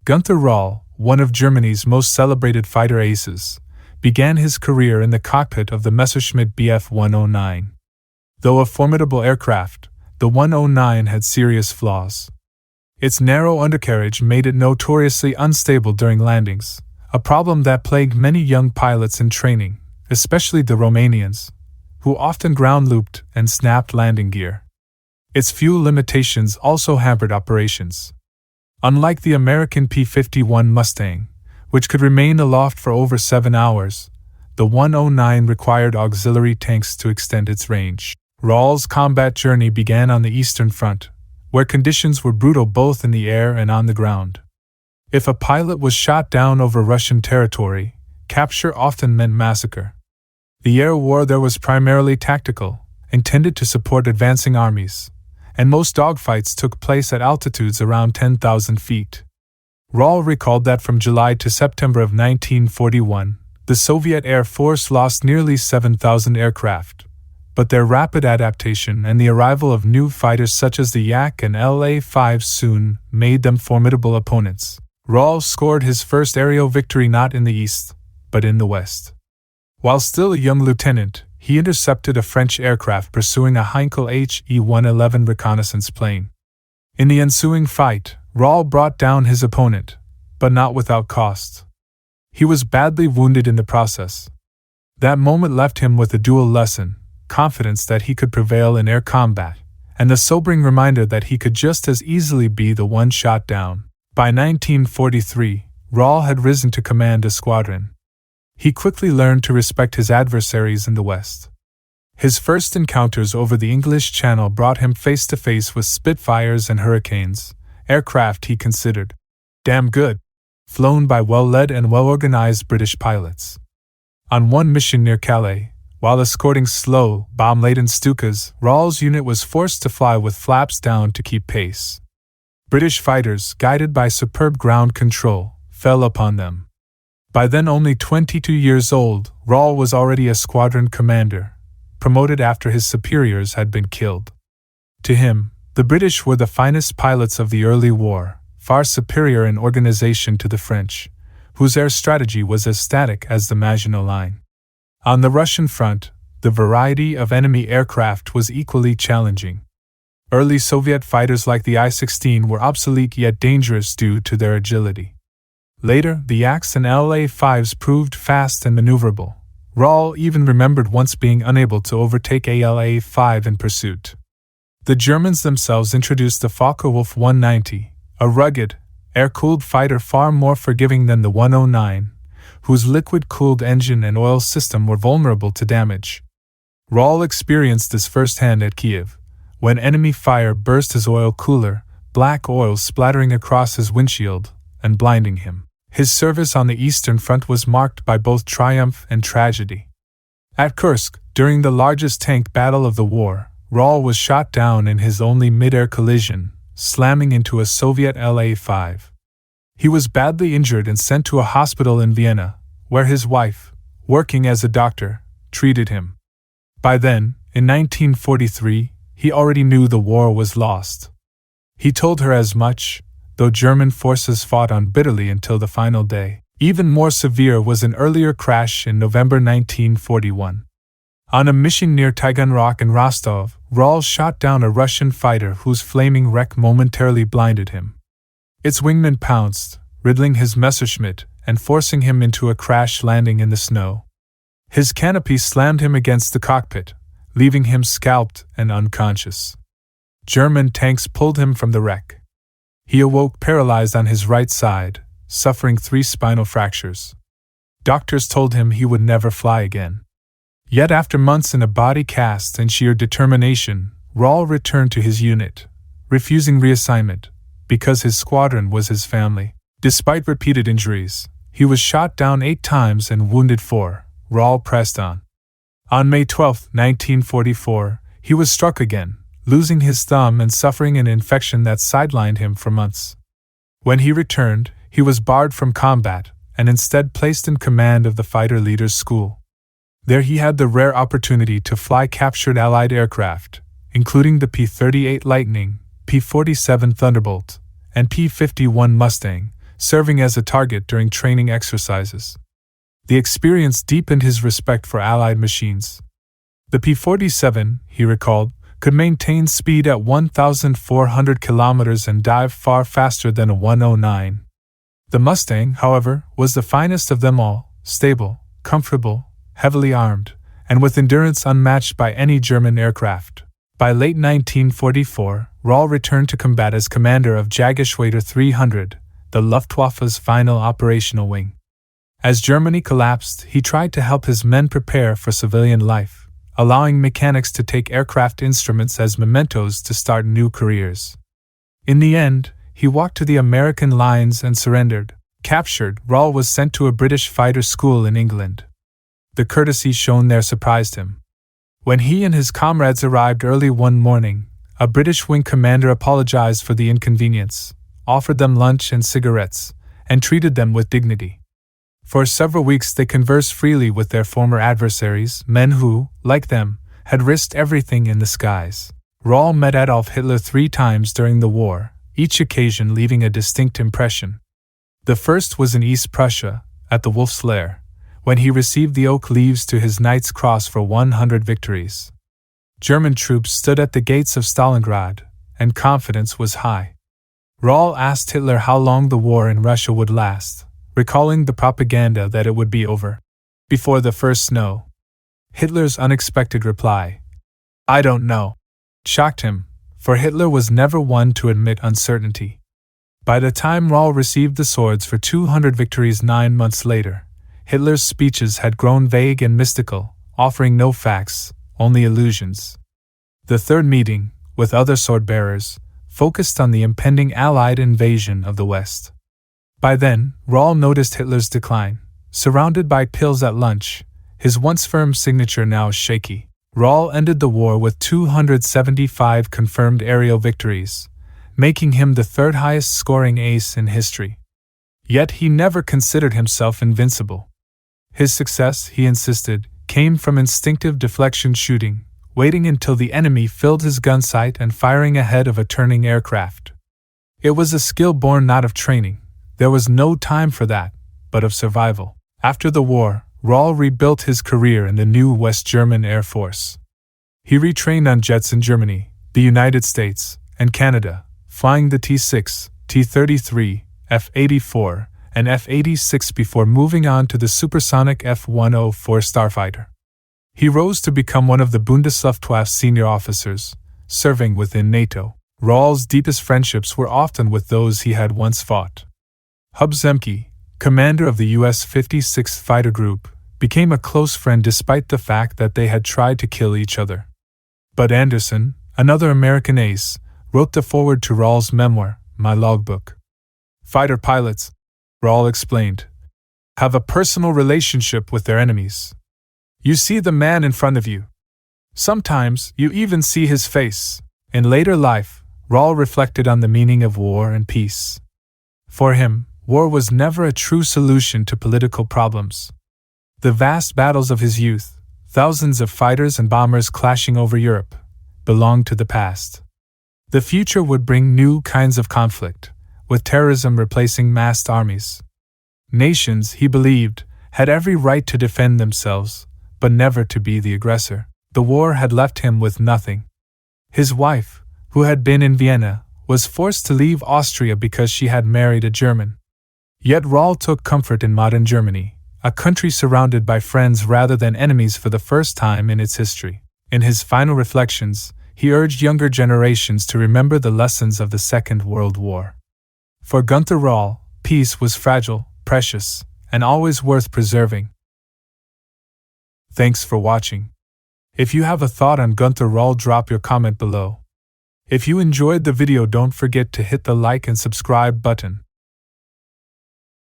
Gunther Rall, one of Germany's most celebrated fighter aces, began his career in the cockpit of the Messerschmitt Bf 109. Though a formidable aircraft, the 109 had serious flaws. Its narrow undercarriage made it notoriously unstable during landings, a problem that plagued many young pilots in training, especially the Romanians, who often ground-looped and snapped landing gear. Its fuel limitations also hampered operations. Unlike the American P-51 Mustang, which could remain aloft for over 7 hours, the 109 required auxiliary tanks to extend its range. Rall's combat journey began on the Eastern Front, where conditions were brutal both in the air and on the ground. If a pilot was shot down over Russian territory, capture often meant massacre. The air war there was primarily tactical, intended to support advancing armies, and most dogfights took place at altitudes around 10,000 feet. Rall recalled that from July to September of 1941, the Soviet Air Force lost nearly 7,000 aircraft, but their rapid adaptation and the arrival of new fighters such as the Yak and La-5 soon made them formidable opponents. Rall scored his first aerial victory not in the east, but in the west. While still a young lieutenant, he intercepted a French aircraft pursuing a Heinkel HE-111 reconnaissance plane. In the ensuing fight, Rall brought down his opponent, but not without cost. He was badly wounded in the process. That moment left him with a dual lesson: confidence that he could prevail in air combat, and the sobering reminder that he could just as easily be the one shot down. By 1943, Rall had risen to command a squadron. He quickly learned to respect his adversaries in the West. His first encounters over the English Channel brought him face to face with Spitfires and Hurricanes, aircraft he considered damn good, flown by well-led and well-organized British pilots. On one mission near Calais, while escorting slow, bomb-laden Stukas, Rall's unit was forced to fly with flaps down to keep pace. British fighters, guided by superb ground control, fell upon them. By then only 22 years old, Rall was already a squadron commander, promoted after his superiors had been killed. To him, the British were the finest pilots of the early war, far superior in organization to the French, whose air strategy was as static as the Maginot Line. On the Russian front, the variety of enemy aircraft was equally challenging. Early Soviet fighters like the I-16 were obsolete yet dangerous due to their agility. Later, the Yaks and La-5s proved fast and maneuverable. Rall even remembered once being unable to overtake a La-5 in pursuit. The Germans themselves introduced the Focke-Wulf 190, a rugged, air-cooled fighter far more forgiving than the 109, whose liquid-cooled engine and oil system were vulnerable to damage. Rall experienced this firsthand at Kiev, when enemy fire burst his oil cooler, black oil splattering across his windshield and blinding him. His service on the Eastern Front was marked by both triumph and tragedy. At Kursk, during the largest tank battle of the war, Rall was shot down in his only mid-air collision, slamming into a Soviet La-5. He was badly injured and sent to a hospital in Vienna, where his wife, working as a doctor, treated him. By then, in 1943, he already knew the war was lost. He told her as much, though German forces fought on bitterly until the final day. Even more severe was an earlier crash in November 1941. On a mission near Taganrog in Rostov, Rall shot down a Russian fighter whose flaming wreck momentarily blinded him. Its wingman pounced, riddling his Messerschmitt and forcing him into a crash landing in the snow. His canopy slammed him against the cockpit, leaving him scalped and unconscious. German tanks pulled him from the wreck. He awoke paralyzed on his right side, suffering 3 spinal fractures. Doctors told him he would never fly again. Yet after months in a body cast and sheer determination, Rall returned to his unit, refusing reassignment, because his squadron was his family. Despite repeated injuries, he was shot down 8 times and wounded 4. Rall pressed on. On May 12, 1944, he was struck again, losing his thumb and suffering an infection that sidelined him for months. When he returned, he was barred from combat and instead placed in command of the fighter leaders' school. There he had the rare opportunity to fly captured Allied aircraft, including the P-38 Lightning, P-47 Thunderbolt, and P-51 Mustang, serving as a target during training exercises. The experience deepened his respect for Allied machines. The P-47, he recalled, could maintain speed at 1,400 kilometers and dive far faster than a 109. The Mustang, however, was the finest of them all, stable, comfortable, heavily armed, and with endurance unmatched by any German aircraft. By late 1944, Rall returned to combat as commander of Jagdgeschwader 300, the Luftwaffe's final operational wing. As Germany collapsed, he tried to help his men prepare for civilian life, allowing mechanics to take aircraft instruments as mementos to start new careers. In the end, he walked to the American lines and surrendered. Captured, Rall was sent to a British fighter school in England. The courtesy shown there surprised him. When he and his comrades arrived early one morning, a British wing commander apologized for the inconvenience, offered them lunch and cigarettes, and treated them with dignity. For several weeks they conversed freely with their former adversaries, men who, like them, had risked everything in the skies. Rall met Adolf Hitler 3 times during the war, each occasion leaving a distinct impression. The first was in East Prussia, at the Wolf's Lair, when he received the oak leaves to his Knight's Cross for 100 victories. German troops stood at the gates of Stalingrad, and confidence was high. Rall asked Hitler how long the war in Russia would last, recalling the propaganda that it would be over before the first snow. Hitler's unexpected reply, "I don't know," shocked him, for Hitler was never one to admit uncertainty. By the time Rall received the swords for 200 victories 9 months later, Hitler's speeches had grown vague and mystical, offering no facts, only illusions. The third meeting, with other sword-bearers, focused on the impending Allied invasion of the West. By then, Rall noticed Hitler's decline. Surrounded by pills at lunch, his once firm signature now shaky, Rall ended the war with 275 confirmed aerial victories, making him the third highest scoring ace in history. Yet he never considered himself invincible. His success, he insisted, came from instinctive deflection shooting, waiting until the enemy filled his gun sight and firing ahead of a turning aircraft. It was a skill born not of training. There was no time for that, but of survival. After the war, Rall rebuilt his career in the new West German Air Force. He retrained on jets in Germany, the United States, and Canada, flying the T-6, T-33, F-84, and F-86 before moving on to the supersonic F-104 Starfighter. He rose to become one of the Bundesluftwaffe's senior officers, serving within NATO. Rall's deepest friendships were often with those he had once fought. Hub Zemke, commander of the U.S. 56th Fighter Group, became a close friend despite the fact that they had tried to kill each other. Bud Anderson, another American ace, wrote the foreword to Rall's memoir, My Logbook. Fighter pilots, Rall explained, have a personal relationship with their enemies. You see the man in front of you. Sometimes you even see his face. In later life, Rall reflected on the meaning of war and peace. For him, war was never a true solution to political problems. The vast battles of his youth, thousands of fighters and bombers clashing over Europe, belonged to the past. The future would bring new kinds of conflict, with terrorism replacing massed armies. Nations, he believed, had every right to defend themselves, but never to be the aggressor. The war had left him with nothing. His wife, who had been in Vienna, was forced to leave Austria because she had married a German. Yet Rall took comfort in modern Germany, a country surrounded by friends rather than enemies for the first time in its history. In his final reflections, he urged younger generations to remember the lessons of the Second World War. For Gunther Rall, peace was fragile, precious, and always worth preserving. Thanks for watching. If you have a thought on Gunther Rall, drop your comment below. If you enjoyed the video, don't forget to hit the like and subscribe button.